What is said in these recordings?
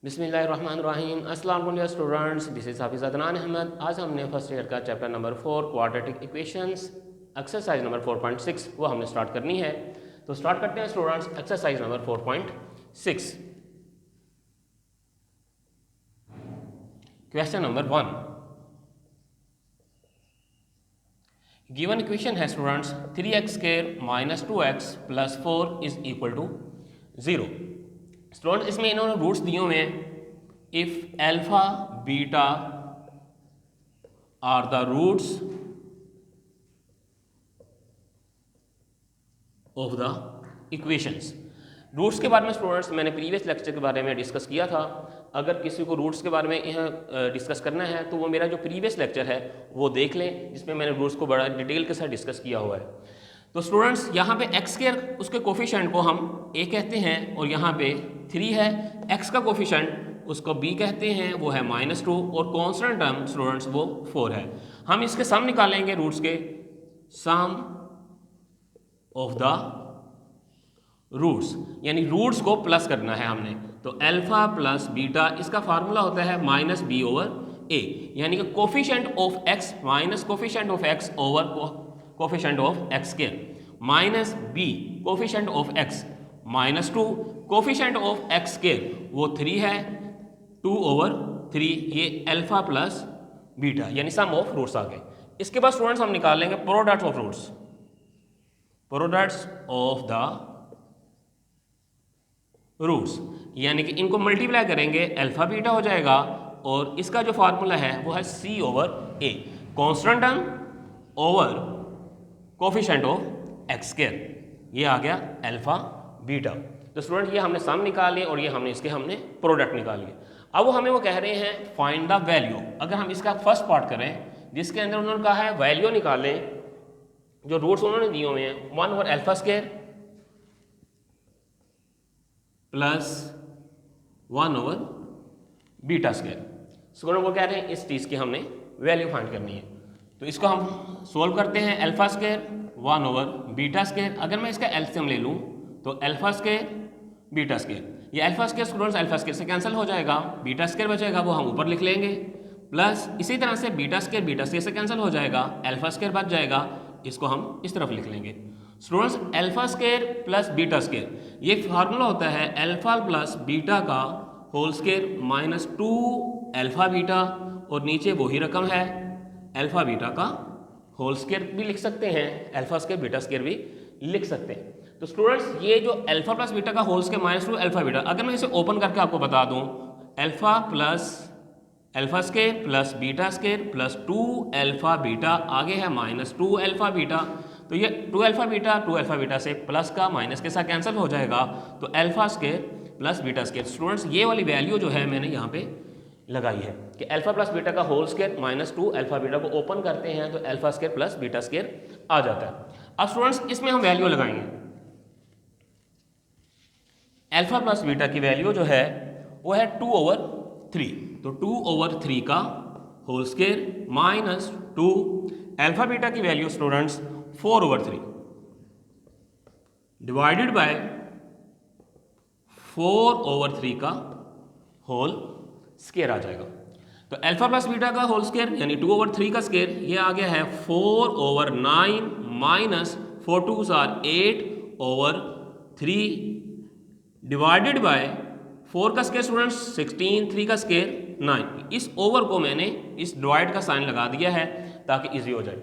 बिस्मिल्लाहिर्रहमानिर्रहीम। अस्सलाम वालेकुम स्टूडेंट्स, दिस इज़ हाफिज़ अदनान अहमद। आज हमने फर्स्ट ईयर का chapter number 4 quadratic equations exercise number 4.6 वो हमने स्टार्ट करनी है। तो स्टार्ट करते हैं students exercise number 4.6। Question number 1, given equation है students 3x² - 2x + 4 is equal to 0। Student इसमें इन्होंने रूट्स दिए हुए हैं। If alpha beta are the roots of the equations. Roots के बारे में स्टूडेंट्स मैंने प्रीवियस लेक्चर के बारे में डिस्कस किया था। अगर किसी को रूट्स के बारे में यहाँ डिस्कस करना है तो वो मेरा जो प्रीवियस लेक्चर है वो देख लें, जिसमें मैंने रूट्स को बड़ा डिटेल के साथ डिस्कस किया हुआ है। तो स्टूडेंट्स यहाँ पे x² उसके कोफिशिएंट को हम a कहते हैं और यहाँ पे 3 है। x का कोफिशिएंट उसको b कहते हैं, वो है -2 और कॉन्स्टेंट टर्म स्टूडेंट्स वो 4 है। हम इसके सम निकालेंगे, रूट्स के सम ऑफ द रूट्स, यानी रूट्स को प्लस करना है हमने। तो अल्फा प्लस बीटा इसका फार्मूला होता है -b/a, यानी कि coefficient of x minus coefficient of x over coefficient of x² minus b coefficient of x -2 coefficient of x² वो 3 है, 2/3 ये अल्फा प्लस बीटा यानी सम ऑफ रूट्स आ गए। इसके बाद स्टूडेंट्स हम निकालेंगे product of roots, products of the roots, यानी कि इनको मल्टीप्लाई करेंगे अल्फा बीटा हो जाएगा और इसका जो फार्मूला है वो है c/a, constant term over coefficient of x², ये आ गया अल्फा बीटा। तो स्टूडेंट ये हमने सम निकाले और ये हमने प्रोडक्ट निकाल लिए। अब वो कह रहे हैं फाइंड द वैल्यू। अगर हम इसका फर्स्ट पार्ट करें जिसके अंदर उन्होंने कहा है वैल्यू निकालें, जो रूट्स उन्होंने दिए हुए हैं 1/α² प्लस 1/β²। स्टूडेंट वो कह रहे हैं इस चीज़ की हमने वैल्यू फाइंड करनी है। तो इसको हम सोल्व करते हैं। α² 1/β²। अगर मैं इसका एलसीएम ले लूँ तो α² β², ये α² स्टूडेंट्स α² से कैंसिल हो जाएगा, β² बचेगा वो हम ऊपर लिख लेंगे, प्लस इसी तरह से β² से कैंसिल हो जाएगा, α² बच जाएगा, इसको हम इस तरफ लिख लेंगे। स्टूडेंट्स α² प्लस β², ये फार्मूला होता है अल्फा प्लस बीटा का whole square minus 2 alpha beta और नीचे वही रकम है अल्फा बीटा का होल स्क्वायर भी लिख सकते हैं, α² β² भी लिख सकते हैं। तो स्टूडेंट्स ये जो अल्फा प्लस बीटा का whole square minus 2 alpha beta, अगर मैं इसे ओपन करके आपको बता दूं alpha square plus β² plus 2 alpha beta, आगे है -2 अल्फा बीटा, तो ये 2 अल्फा बीटा से प्लस का माइनस के साथ कैंसिल हो जाएगा, तो α² प्लस β²। स्टूडेंट्स ये वाली वैल्यू जो है मैंने यहाँ पे लगाई है कि अल्फा प्लस बीटा का होल स्क्वायर -2 अल्फा बीटा को ओपन करते हैं तो α² प्लस β² आ जाता है। अब स्टूडेंट्स इसमें हम वैल्यू लगाएंगे, अल्फा प्लस बीटा की वैल्यू जो है वो है 2/3, तो 2/3 का whole square minus 2 alpha beta की वैल्यू स्टूडेंट्स 4/3 डिवाइडेड बाय 4/3 का होल स्क्वायर आ जाएगा। तो अल्फा प्लस बीटा का होल स्क्वायर यानी 2/3 का स्क्वायर ये आ गया है 4/9 minus 4 2s are 8/3 divided by 4 का स्क्वायर स्टूडेंट्स 16, 3 का स्क्वायर 9। इस ओवर को मैंने इस डिवाइड का साइन लगा दिया है ताकि इजी हो जाए।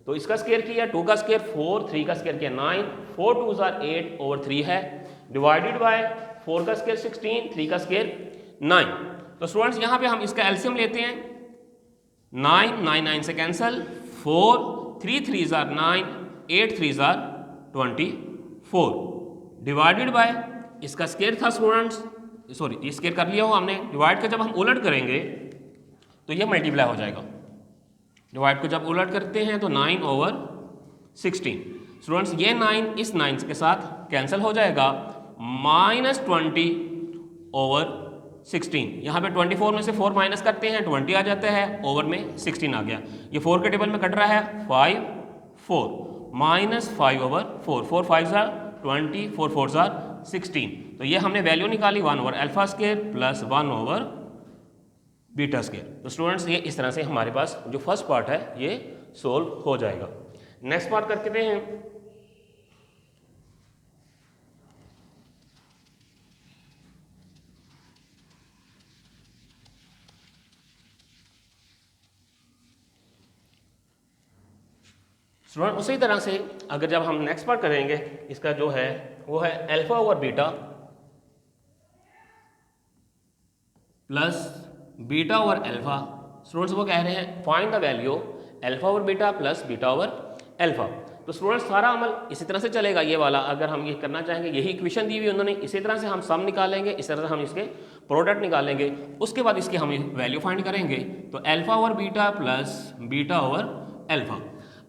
तो इसका स्क्वायर किया 2 का स्क्वायर 4, 3 का स्क्वायर किया 9, 4 2s आर 8/3 है डिवाइडेड बाय 4 का स्क्वायर 16, 3 का स्क्वायर 9। तो स्टूडेंट्स यहाँ पे हम इसका एलसीएम लेते हैं, 9 9 से cancel, 4 3 3s are 9, 8 3s are 24 divided by इसका स्क्वायर था स्टूडेंट्स, सॉरी ये स्क्वायर कर लिया हो हमने, डिवाइड का जब हम उलट करेंगे तो ये मल्टीप्लाई हो जाएगा। डिवाइड को जब उलट करते हैं तो 9/16। स्टूडेंट्स ये 9 इस 9 के साथ कैंसिल हो जाएगा, -20/16। यहाँ पे 24 में से 4 माइनस करते हैं 20 आ जाता है, ओवर में 16 आ गया। ये 4 के टेबल में कट रहा है 5 4 -5/4, 4 5s आर 20, 4 4s आर 16। तो ये हमने वैल्यू निकाली 1 over alpha square plus 1 over beta square. तो स्टूडेंट्स ये इस तरह से हमारे पास जो फर्स्ट पार्ट है ये सोल्व हो जाएगा। नेक्स्ट पार्ट करते हैं। स्टूडेंट उसी तरह से अगर जब हम नेक्स्ट पार्ट करेंगे इसका जो है वो है alpha over beta plus beta over alpha. Students वो कह रहे हैं find the value alpha over beta plus beta over alpha. तो स्टूडेंट्स सारा अमल इसी तरह से चलेगा ये वाला। अगर हम ये करना चाहेंगे, यही इक्वेशन दी हुई उन्होंने, इसी तरह से हम सम निकालेंगे, इस तरह से हम इसके प्रोडक्ट निकालेंगे, उसके बाद इसकी हम वैल्यू फाइंड करेंगे। तो alpha over beta plus beta over alpha.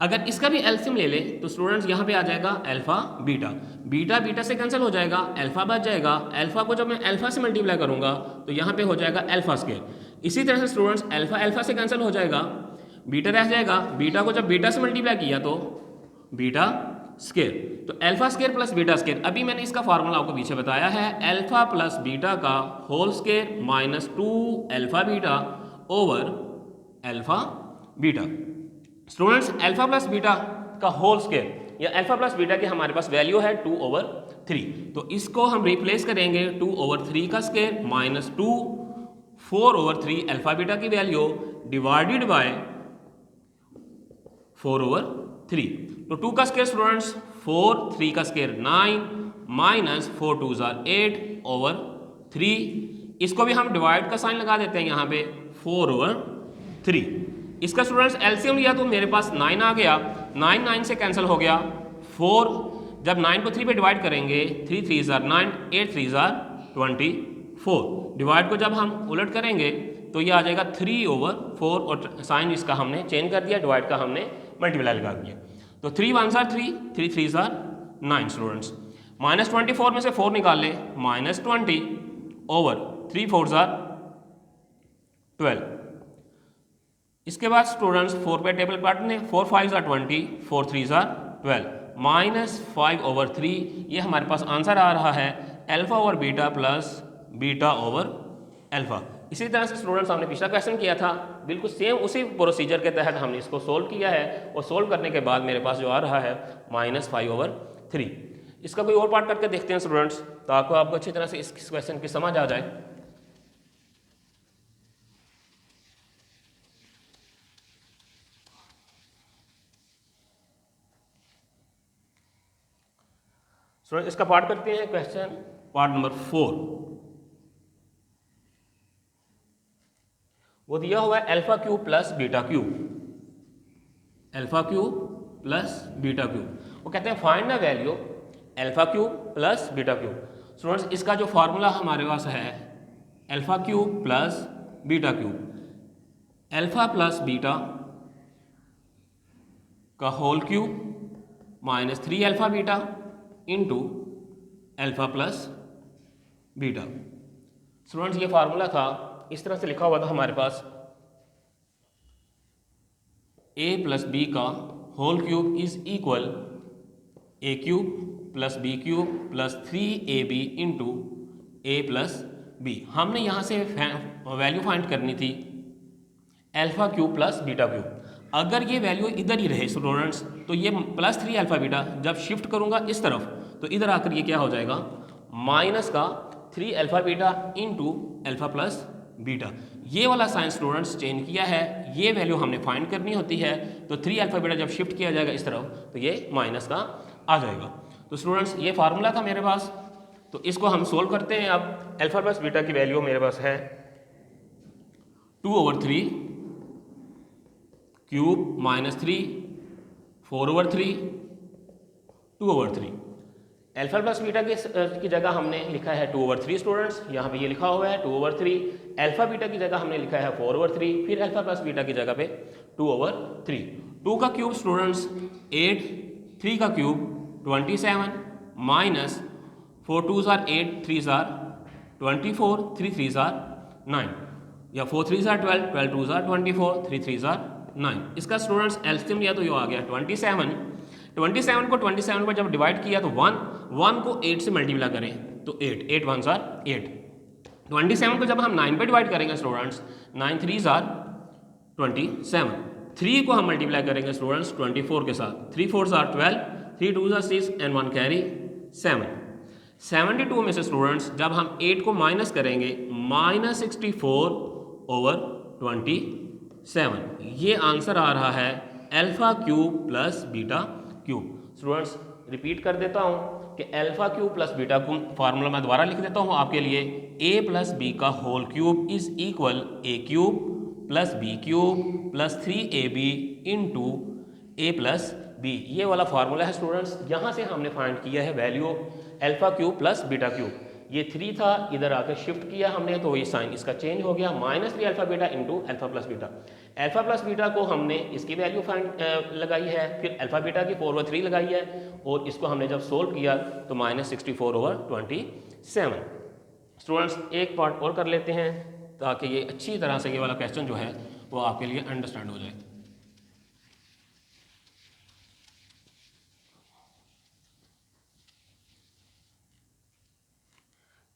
अगर इसका भी एलसीएम ले ले तो स्टूडेंट्स यहाँ पे आ जाएगा अल्फा बीटा, बीटा बीटा से कैंसिल हो जाएगा, अल्फा बच जाएगा। अल्फा को जब मैं अल्फा से मल्टीप्लाई करूंगा तो यहाँ पे हो जाएगा अल्फा स्केयर। इसी तरह से स्टूडेंट्स अल्फा अल्फा से कैंसिल हो जाएगा, बीटा रह जाएगा, बीटा को जब बीटा से मल्टीप्लाई किया तो बीटा स्केयर। तो alpha square plus beta square. अभी मैंने इसका फार्मूला आपको पीछे बताया है, अल्फा प्लस बीटा का whole square minus 2 alpha beta over alpha beta. Students alpha plus beta का होल स्केयर या अल्फा प्लस बीटा की हमारे पास वैल्यू है 2 ओवर 3। तो इसको हम रिप्लेस करेंगे 2 ओवर 3 का square minus 2 4 over 3 alpha beta की वैल्यू डिवाइडेड बाय 4 ओवर 3। तो 2 का स्केयर स्टूडेंट्स 4, 3 का स्केयर 9 माइनस 4 2 8 ओवर 3। इसको भी हम डिवाइड का साइन लगा देते हैं यहाँ पे 4 ओवर 3। इसका स्टूडेंट्स एलसीएम लिया तो मेरे पास 9 आ गया, 9 9 से कैंसिल हो गया, 4 जब 9 को 3 पे डिवाइड करेंगे 3 3 9 8 3 24। डिवाइड को जब हम उलट करेंगे तो ये आ जाएगा 3 ओवर 4 और साइन इसका हमने चेंज कर दिया, डिवाइड का हमने मल्टीप्लाई लगा दिया। तो 3 1 3 3 3 9 स्टूडेंट्स। माइनस 24 में से 4 निकाल ले, माइनस 20 ओवर 3 4 12। इसके बाद स्टूडेंट्स 4 पे टेबल काटने, 4 5 20 4 3 12 माइनस 5 ओवर 3। ये हमारे पास आंसर आ रहा है alpha over beta plus beta over alpha. इसी तरह से स्टूडेंट्स हमने पिछला क्वेश्चन किया था, बिल्कुल सेम उसी प्रोसीजर के तहत हमने इसको सोल्व किया है और सोल्व करने के बाद मेरे पास जो आ रहा है माइनस 5 ओवर 3। इसका कोई और पार्ट करके देखते हैं स्टूडेंट्स ताकि आपको अच्छी तरह से इस क्वेश्चन की समझ आ जाए। स्टूडेंट इसका पार्ट करते हैं क्वेश्चन पार्ट नंबर 4। वो दिया हुआ है alpha cube plus beta cube, alpha cube plus beta cube. वो कहते हैं find the value alpha cube plus beta cube. Students इसका जो फार्मूला हमारे पास है alpha cube plus beta cube, alpha plus beta का whole cube minus 3 alpha beta into alpha plus beta. Students ये फार्मूला था, इस तरह से लिखा हुआ था हमारे पास a प्लस बी का whole cube is equal A cube plus B cube plus 3ab into A plus B. हमने यहाँ से वैल्यू फाइंड करनी थी alpha cube plus beta cube. अगर ये वैल्यू इधर ही रहे स्टूडेंट्स तो ये प्लस 3 अल्फा बीटा जब शिफ्ट करूंगा इस तरफ तो इधर आकर ये क्या हो जाएगा माइनस का 3 alpha beta into alpha plus beta. ये वाला साइन स्टूडेंट्स चेंज किया है, ये वैल्यू हमने फाइंड करनी होती है। तो 3 अल्फा बीटा जब शिफ्ट किया जाएगा इस तरफ तो ये माइनस का आ जाएगा। तो स्टूडेंट्स ये फार्मूला था मेरे पास, तो इसको हम सोल्व करते हैं। अब अल्फा प्लस बीटा की वैल्यू मेरे पास है 2 over 3 cube minus 3 4 over 3 2 over 3। Alpha plus beta की जगह हमने लिखा है 2 ओवर 3 स्टूडेंट्स, यहाँ पे ये लिखा हुआ है 2 ओवर 3। अल्फा बीटा की जगह हमने लिखा है 4 ओवर 3, फिर अल्फा प्लस बीटा की जगह पे 2 ओवर 3। 2 का क्यूब स्टूडेंट्स 8, 3 का क्यूब 27 माइनस 4 2 8 3 24 3 3 9 या 4 3 12 12 2 24 3 3 9। इसका स्टूडेंट्स एलसीएम लिया तो ये आ गया 27। 27 को 27 पर जब डिवाइड किया तो 1 को 8 से मल्टीप्लाई करें तो 8 1 ज़ार 8। 27 को जब हम 9 पे डिवाइड करेंगे स्टूडेंट्स 9 3 ज़ार 27। 3 को हम मल्टीप्लाई करेंगे स्टूडेंट्स 24 के साथ 3 4 ज़ार 12, 3 2 ज़ार 6 एंड 1 कैरी 7। 72 में से स्टूडेंट्स जब हम 8 को माइनस करेंगे -64 ओवर 27, ये आंसर आ रहा है alpha cube plus beta cube. Students repeat कर देता हूँ कि alpha cube plus beta cube formula मैं दोबारा लिख देता हूँ आपके लिए। a प्लस बी का whole cube is equal a cube plus B cube plus 3ab into a plus B, ये वाला फार्मूला है स्टूडेंट्स। यहाँ से हमने फाइंड किया है value alpha cube plus beta cube. ये 3 था, इधर आकर शिफ्ट किया हमने तो ये साइन इसका चेंज हो गया, -3 alpha beta into alpha plus beta. Alpha plus beta को हमने इसकी वैल्यू फाइंड लगाई है, फिर अल्फा बीटा की 4/3 लगाई है और इसको हमने जब सोल्व किया तो -64 ओवर 27। स्टूडेंट्स एक पार्ट और कर लेते हैं ताकि ये अच्छी तरह से ये वाला क्वेश्चन जो है वो आपके लिए अंडरस्टैंड हो जाए।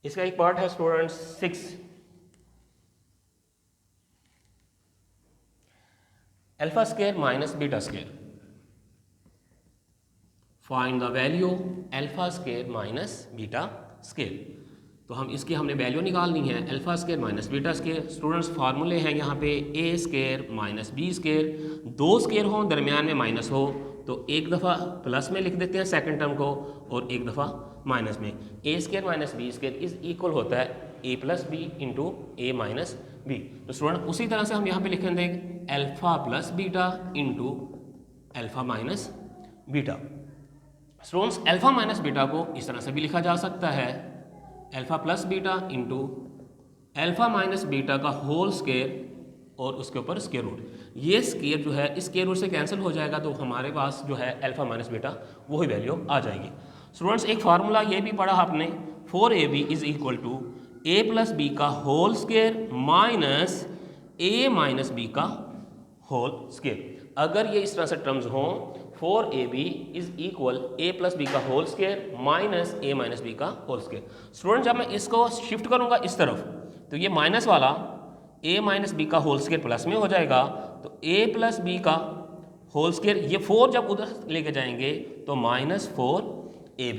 इसका एक पार्ट है students 6। Alpha square minus beta square, find the value alpha square minus beta square. तो हम इसकी हमने वैल्यू निकालनी है alpha square minus beta square. Students फार्मूले हैं यहाँ पे a square minus B square, दो स्क्वायर हो दरमियान में माइनस हो तो एक दफ़ा प्लस में लिख देते हैं सेकंड टर्म को और एक दफ़ा माइनस में। a square minus B square is equal होता है a plus B into A minus B. तो स्टूडेंट उसी तरह से हम यहाँ पे लिखेंगे alpha plus beta into alpha minus beta. Students alpha minus beta को इस तरह से भी लिखा जा सकता है alpha plus beta into alpha minus beta का होल स्क्वायर और उसके ऊपर स्क्वायर रूट। ये स्क्वायर जो है इस स्क्वायर रूट से कैंसिल हो जाएगा तो हमारे पास जो है अल्फा माइनस बीटा वही वैल्यू आ जाएगी। स्टूडेंट्स एक फार्मूला ये भी पढ़ा आपने 4ab is equal to a plus B का whole square minus a minus B का होल स्क्वायर। अगर ये इस तरह से टर्म्स हों 4ab is equal a plus B का whole square minus a minus B का होल स्क्वायर। स्टूडेंट जब मैं इसको शिफ्ट करूंगा इस तरफ तो ये माइनस वाला a माइनस बी का होल स्क्वायर प्लस में हो जाएगा तो a प्लस बी का होल स्क्वायर, ये 4 जब उधर लेके जाएंगे तो -4ab।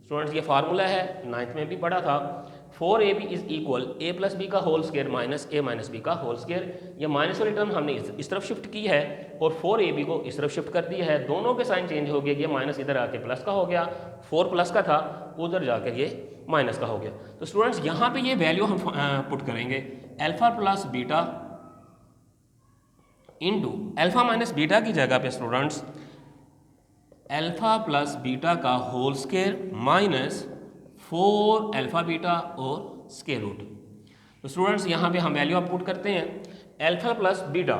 स्टूडेंट्स ये फार्मूला है 9th में भी पढ़ा था 4ab is equal a plus B का whole square minus a minus B का होल स्क्वायर। ये माइनस वाली टर्म हमने इस तरफ शिफ्ट की है और 4ab को इस तरफ शिफ्ट कर दिया है, दोनों के साइन चेंज हो गए। ये माइनस इधर आके प्लस का हो गया, 4 प्लस का था उधर जाकर ये माइनस का हो गया। तो स्टूडेंट्स यहाँ पे ये वैल्यू हम पुट करेंगे alpha plus beta into alpha minus beta की जगह पे स्टूडेंट्स अल्फा प्लस बीटा का whole square minus 4 alpha beta और स्क्वायर रूट। तो स्टूडेंट्स यहाँ पे हम वैल्यू आप पुट करते हैं अल्फा प्लस बीटा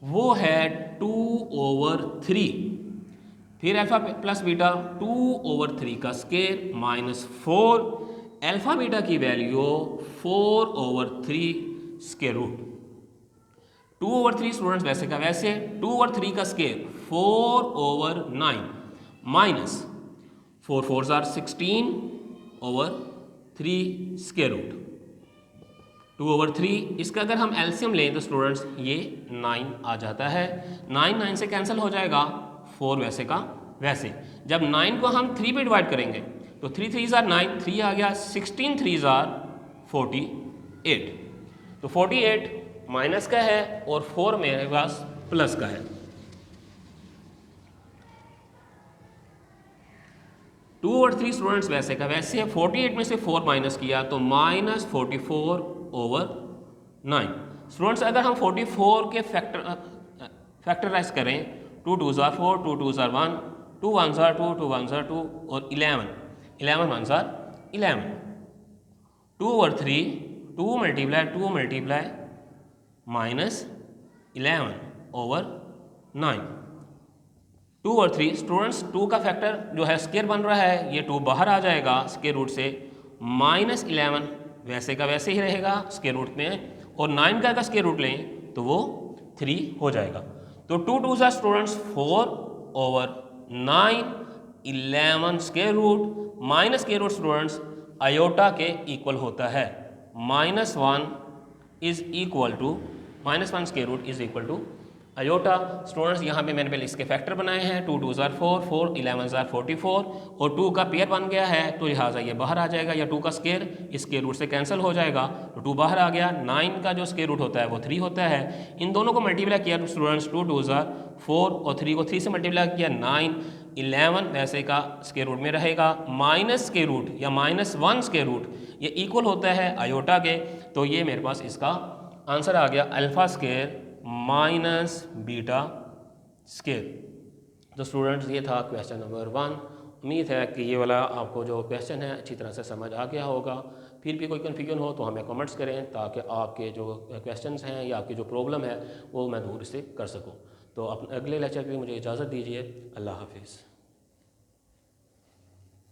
वो है 2/3, फिर अल्फा प्लस बीटा 2/3 का स्क्वायर माइनस 4 अल्फा बीटा की वैल्यू 4/3 स्क्वायर रूट। 2/3 स्टूडेंट्स वैसे का वैसे 2/3 का square 4/9 minus 4 4 are 16/3 square root 2/3। इसका अगर हम एलसीएम लें तो स्टूडेंट्स ये 9 आ जाता है, 9 से कैंसिल हो जाएगा 4 वैसे का वैसे। जब 9 को हम 3 पे डिवाइड करेंगे तो 3 3 आर 9, 3 आ गया, 16 3 आर 48। तो 48 माइनस का है और 4 मेरे पास प्लस का है। 2/3 स्टूडेंट्स वैसे का वैसे 48 में से 4 माइनस किया तो -44/9। स्टूडेंट्स अगर हम 44 के फैक्टराइज करें 2 2 आर 4, 2 2 आर 1, 2 1 आर 2, 2 1 आर 2 और 11 1 आर 11। 2/3 2 मल्टीप्लाई -11/9 2/3। स्टूडेंट्स 2 का फैक्टर जो है स्क्वायर बन रहा है, ये 2 बाहर आ जाएगा स्क्वायर रूट से, -11 वैसे का वैसे ही रहेगा स्क्वायर रूट में, और 9 का अगर स्क्वायर रूट लें तो वो 3 हो जाएगा। तो 2 2 students 4/9 9 11 square root minus square root students iota के इक्वल होता है। -1 is equal to -1 square root is equal to iota. Students यहाँ पे मैंने पहले इसके फैक्टर बनाए हैं, 2 2 ज़ार 4, 4 11 ज़ार 44 और 2 का पेयर बन गया है तो लिहाजा ये बाहर आ जाएगा, या 2 का स्केयर इस स्केयर रूट से कैंसिल हो जाएगा तो 2 बाहर आ गया। 9 का जो स्केयर रूट होता है वो 3 होता है। इन दोनों को मल्टीप्लाई किया तो स्टूडेंट्स 2 2 ज़ार 4 और 3 को 3 से मल्टीप्लाई किया 9 11 वैसे का स्केयर रूट में रहेगा। माइनस स्केयर रूट या -1 स्केयर रूट ये इक्वल होता है आयोटा के, तो ये मेरे पास इसका आंसर आ गया alpha square minus beta square. तो स्टूडेंट्स ये था क्वेश्चन नंबर 1। उम्मीद है कि ये वाला आपको जो क्वेश्चन है अच्छी तरह से समझ आ गया होगा। फिर भी कोई कन्फ्यूजन हो तो हमें कमेंट्स करें ताकि आपके जो क्वेश्चंस हैं या आपकी जो प्रॉब्लम है वो मैं दूर से कर सकूं। तो अपने अगले लेक्चर के लिए मुझे इजाज़त दीजिए। अल्लाह हाफिज़।